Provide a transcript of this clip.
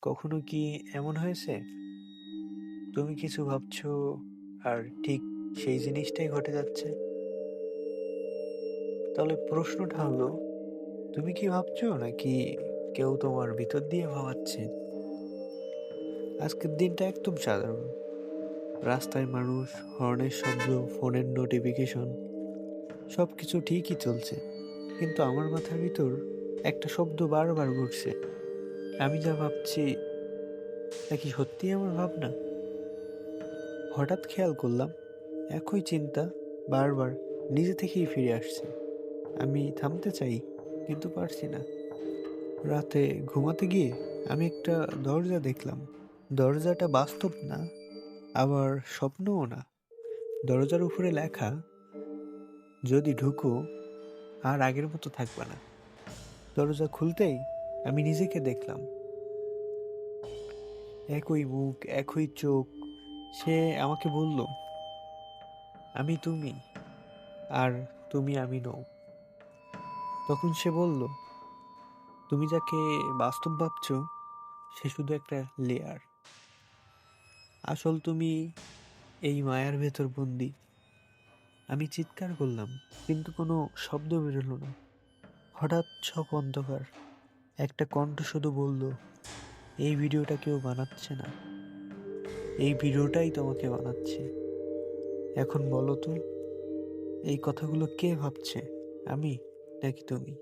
কখনো কি এমন হয়েছে তুমি কিছু ভাবছো আর ঠিক সেই জিনিসটাই ঘটে যাচ্ছে? তাহলে প্রশ্নটা হলো, তুমি কি ভাবছো নাকি কেউ তোমার ভিতর দিয়ে ভাবাচ্ছে? আজকের দিনটা একদম সাধারণ। রাস্তায় মানুষ, হর্নের শব্দ, ফোনের নোটিফিকেশন, সবকিছু ঠিকই চলছে, কিন্তু আমার মাথার ভিতর একটা শব্দ বারবার ঘুরছে। আমি যা ভাবছি নাকি সত্যিই আমার ভাবনা? হঠাৎ খেয়াল করলাম একই চিন্তা বারবার নিজে থেকেই ফিরে আসছে। আমি থামতে চাই, কিন্তু পারছি না। রাতে ঘুমাতে গিয়ে আমি একটা দরজা দেখলাম। দরজাটা বাস্তব না, আবার স্বপ্নও না। দরজার উপরে লেখা, যদি ঢুকো আর আগের মতো থাকবে না। দরজা খুলতেই আমি নিজেকে দেখলাম, একই মুখ, একই চোখ। সে আমাকে বলল, আমি তুমি, আর তুমি আমি নও। তখন সে বলল, তুমি যাকে বাস্তব ভাবছো সে শুধু একটা লেয়ার। আসল তুমি এই মায়ার ভেতর বন্দি। আমি চিৎকার করলাম, কিন্তু কোনো শব্দ বেরোলো না। হঠাৎ সব অন্ধকার। একটা কণ্ঠ শুধু বলল, এই ভিডিওটা কেউ বানাচ্ছে না, এই ভিডিওটাই তোমাকে বানাচ্ছে। এখন বলো তো, এই কথাগুলো কে ভাবছে, আমি নাকি তুমি?